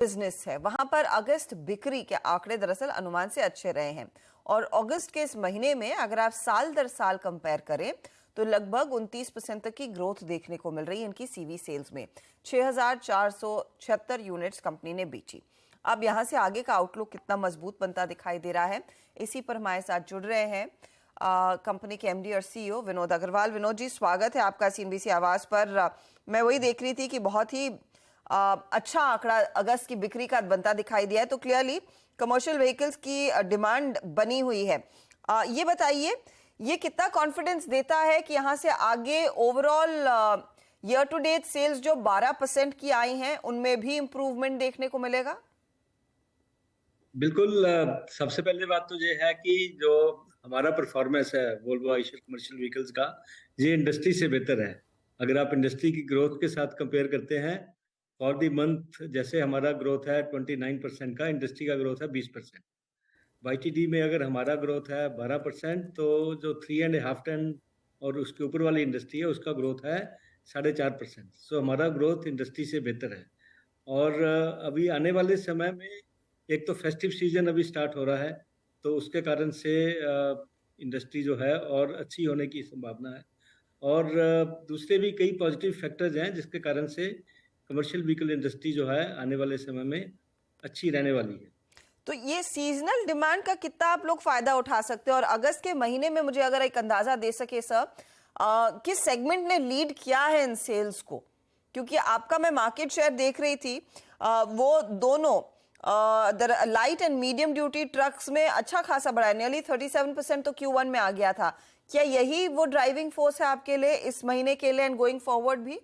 Business है वहां पर अगस्त बिक्री के आंकड़े दरअसल अनुमान से अच्छे रहे हैं और अगस्त के इस महीने में अगर आप साल दर साल कंपेयर करें तो लगभग 29% तक की ग्रोथ देखने को मिल रही है इनकी सीवी सेल्स में। 6,476 यूनिट्स कंपनी ने बेची। अब यहां से आगे का आउटलुक कितना मजबूत बनता दिखाई दे रहा है, इसी पर हमारे साथ जुड़ रहे हैं कंपनी के एमडी और सीईओ विनोद अग्रवाल। विनोद जी, स्वागत है आपका सीएनबीसी आवाज पर। मैं वही देख रही थी कि बहुत ही अच्छा आंकड़ा अगस्त की बिक्री का बनता दिखाई दिया है, तो क्लियरली कमर्शियल व्हीकल्स की डिमांड बनी हुई है। ये बताइए, ये कितना कॉन्फिडेंस देता है कि यहाँ से आगे overall year to date sales जो 12% की आई हैं उनमें भी इंप्रूवमेंट देखने को मिलेगा? बिल्कुल। सबसे पहले बात तो ये है कि जो हमारा परफॉर्मेंस है वोल्वो आइशर कमर्शियल व्हीकल्स का, ये इंडस्ट्री से बेहतर है। अगर आप इंडस्ट्री की ग्रोथ के साथ कंपेयर करते हैं, फॉर द मंथ जैसे हमारा ग्रोथ है 29% का, इंडस्ट्री का ग्रोथ है 20%। वाईटीडी में अगर हमारा ग्रोथ है 12%, तो जो 3.5 टन और उसके ऊपर वाली इंडस्ट्री है उसका ग्रोथ है 4.5%। सो हमारा ग्रोथ इंडस्ट्री से बेहतर है। और अभी आने वाले समय में एक तो फेस्टिव सीजन अभी स्टार्ट हो रहा है, तो उसके कारण से इंडस्ट्री जो है और अच्छी होने की संभावना है। और दूसरे भी कई पॉजिटिव फैक्टर्स हैं जिसके कारण से कमर्शियल व्हीकल इंडस्ट्री जो है आने वाले समय में अच्छी रहने वाली है। तो ये सीजनल डिमांड का कितना आप लोग फायदा उठा सकते हो, और अगस्त के महीने में मुझे अगर एक अंदाजा दे सके सर, किस सेगमेंट ने लीड किया है इन सेल्स को? क्योंकि आपका मैं मार्केट शेयर देख रही थी, वो दोनों light and medium duty trucks में अच्छा खासा बढ़ा है, नियरली 37% तो Q1 में आ गया था। क्या यही वो ड्राइविंग फोर्स है आपके लिए इस महीने के लिए एंड गोइंग फॉरवर्ड भी?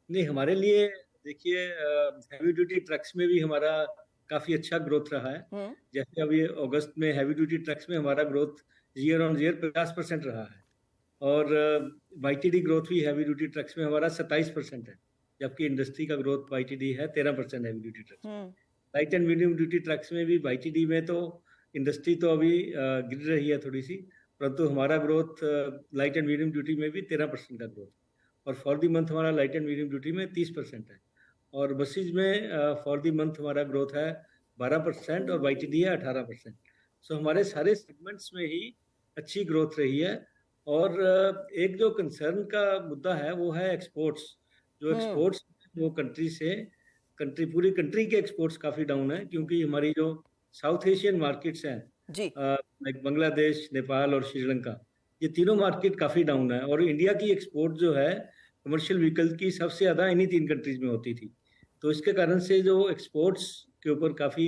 नहीं, हमारे लिए देखिए हैवी ड्यूटी ट्रक्स में भी हमारा काफी अच्छा ग्रोथ रहा है। जैसे अभी अगस्त में हैवी ड्यूटी ट्रक्स में हमारा ग्रोथ ईयर ऑन ईयर 50% रहा है। और वाईटीडी ग्रोथ भी हैवी ड्यूटी ट्रक्स में हमारा 27% है, जबकि इंडस्ट्री का ग्रोथ वाईटीडी है 13% heavy duty trucks. Light and medium duty trucks में भी वाईटीडी में तो इंडस्ट्री तो अभी गिर रही है थोड़ी सी, परंतु हमारा growth light and medium duty में भी 13% का ग्रोथ, और फॉर दी मंथ हमारा लाइट एंड मीडियम ड्यूटी में 30% है। और बसेज में फॉर दी मंथ हमारा ग्रोथ है 12% और वाईटीडी है 18%। सो हमारे सारे सेगमेंट्स में ही अच्छी ग्रोथ रही है। और एक जो कंसर्न का मुद्दा है वो है एक्सपोर्ट्स। जो एक्सपोर्ट्स वो कंट्री पूरी कंट्री के एक्सपोर्ट्स काफी डाउन है, क्योंकि हमारी जो साउथ एशियन मार्केट्स हैं लाइक बांग्लादेश, नेपाल और श्रीलंका, ये तीनों मार्केट काफी डाउन है। और इंडिया की एक्सपोर्ट जो है कमर्शियल व्हीकल की सबसे ज्यादा इन्हीं 3 कंट्रीज में होती थी। तो इसके कारण से जो एक्सपोर्ट्स के ऊपर काफी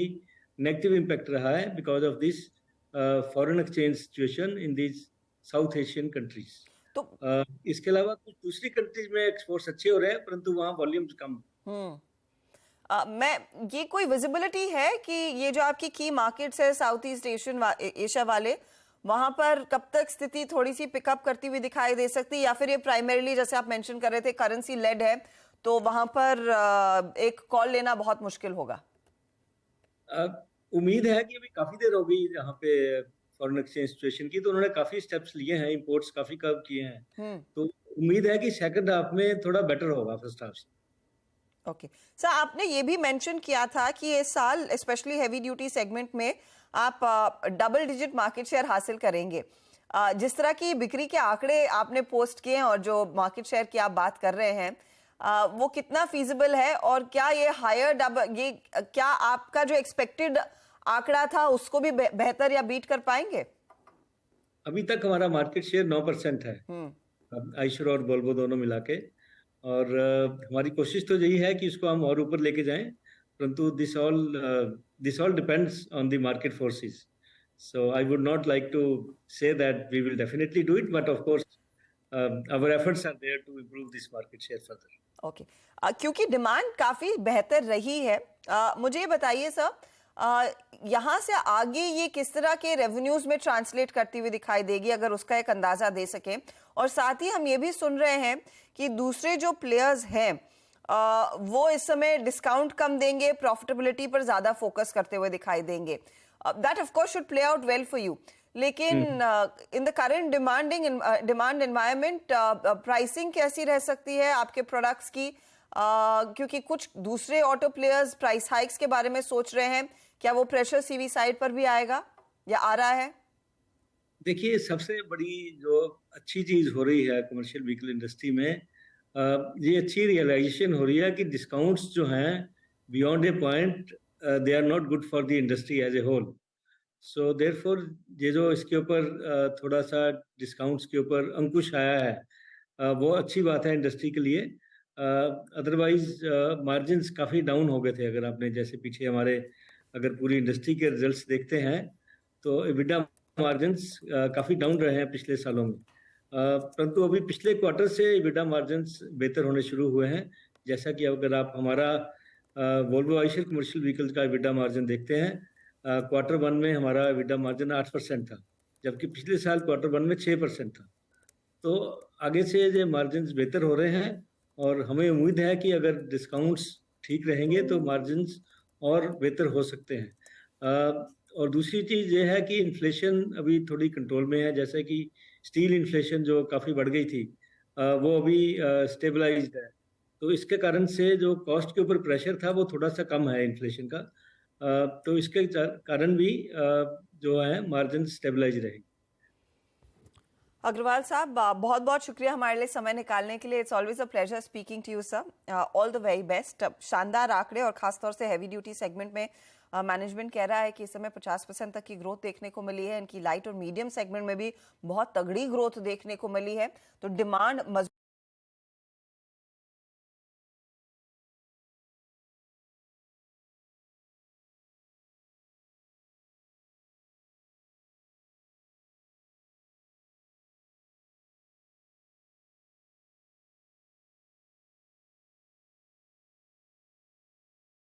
नेगेटिव इम्पैक्ट रहा है because of this foreign exchange situation in this south Asian countries. तो इसके अलावा कुछ दूसरी कंट्रीज में एक्सपोर्ट्स अच्छे हो रहे हैं, परंतु वहाँ वॉल्यूम्स कम। मैं ये कोई विजिबिलिटी है कि ये जो आपकी की मार्केट्स है साउथ ईस्ट एशिया वाले, वहां पर कब तक स्थिति थोड़ी सी पिकअप करती हुई दिखाई दे सकती है, या फिर ये प्राइमरीली जैसे आप मेंशन कर रहे थे करेंसी लेड है, तो वहां पर एक कॉल लेना बहुत मुश्किल होगा? उम्मीद है कि अभी काफी देर हो गई यहाँ पे फॉरेन एक्सचेंज सिचुएशन की, तो उन्होंने काफी स्टेप्स लिए हैं, इंपोर्ट्स काफी कम किए हैं। तो उम्मीद है कि सेकंड हाफ में थोड़ा बेटर होगा फर्स्ट हाफ से। ओके सर, आपने ये भी मेंशन किया था कि इस साल स्पेशली हैवी ड्यूटी सेगमेंट में आप डबल डिजिट मार्केट शेयर हासिल करेंगे। जिस तरह की बिक्री के आंकड़े आपने पोस्ट किए हैं और जो मार्केट शेयर की आप बात कर रहे हैं, वो कितना फीजिबल है, और क्या ये हायर डबल, ये क्या आपका जो एक्सपेक्टेड आंकड़ा था उसको भी बेहतर या बीट कर पाएंगे? अभी तक हमारा मार्केट शेयर 9% है, आइशर और वोल्वो दोनों मिला के। और हमारी कोशिश तो यही है कि इसको हम और ऊपर लेके जाएं, परंतु this all depends on the market forces. So I would not like to say that we will definitely do it, but of course our efforts are there to improve this market share further. Okay, क्योंकि demand काफी बेहतर रही है, मुझे ये बताइए sir, यहाँ से आगे ये किस तरह के रेवेन्यूज में ट्रांसलेट करती हुई दिखाई देगी, अगर उसका एक अंदाजा दे सके। और साथ ही हम ये भी सुन रहे हैं कि दूसरे जो प्लेयर्स हैं वो इस समय डिस्काउंट कम देंगे, प्रॉफिटेबिलिटी पर ज्यादा फोकस करते हुए दिखाई देंगे। That of course should play out well for you, लेकिन in the current demand environment pricing कैसी रह सकती है आपके प्रोडक्ट्स की? क्योंकि कुछ दूसरे ऑटो प्लेयर्स प्राइस हाइक्स के बारे में सोच रहे हैं, क्या वो प्रेशर सीवी साइड पर भी आएगा या आ रहा है? देखिए, सबसे बड़ी जो अच्छी चीज हो रही है कमर्शियल व्हीकल इंडस्ट्री में, ये अच्छी रियलाइजेशन हो रही है कि डिस्काउंट्स जो हैं beyond a point they are not good for the industry as a whole. So therefore ये जो इसके ऊपर थोड़ा सा डिस्काउंट्स के ऊपर अंकुश आया है, वो अच्छी बात है इंडस्ट्री के लिए। अदरवाइज मार्जिन्स काफ़ी डाउन हो गए थे। अगर आपने जैसे पीछे हमारे अगर पूरी इंडस्ट्री के रिजल्ट्स देखते हैं तो एबिटा मार्जिन्स काफ़ी डाउन रहे हैं पिछले सालों में। परंतु अभी पिछले क्वार्टर से एबिटा मार्जिन्स बेहतर होने शुरू हुए हैं। जैसा कि अगर आप हमारा वोल्वो आइशर कमर्शियल व्हीकल्स का एबिटा मार्जिन देखते हैं, क्वार्टर वन में हमारा एबिटा मार्जिन 8% था, जबकि पिछले साल क्वार्टर वन में 6% था। तो आगे से ये मार्जिन्स बेहतर हो रहे हैं और हमें उम्मीद है कि अगर डिस्काउंट्स ठीक रहेंगे तो मार्जिन्स और बेहतर हो सकते हैं। और दूसरी चीज़ ये है कि इन्फ्लेशन अभी थोड़ी कंट्रोल में है। जैसे कि स्टील इन्फ्लेशन जो काफ़ी बढ़ गई थी, वो अभी स्टेबलाइज्ड है। तो इसके कारण से जो कॉस्ट के ऊपर प्रेशर था वो थोड़ा सा कम है इन्फ्लेशन का। तो इसके कारण भी जो है मार्जिन स्टेबलाइज रहेगी। अग्रवाल साहब, बहुत बहुत शुक्रिया हमारे लिए समय निकालने के लिए। It's always a pleasure speaking to you sir. All the very best. शानदार आंकड़े, और खासतौर से हैवी ड्यूटी सेगमेंट में मैनेजमेंट कह रहा है कि इस समय 50% तक की ग्रोथ देखने को मिली है। इनकी लाइट और मीडियम सेगमेंट में भी बहुत तगड़ी ग्रोथ देखने को मिली है। तो डिमांड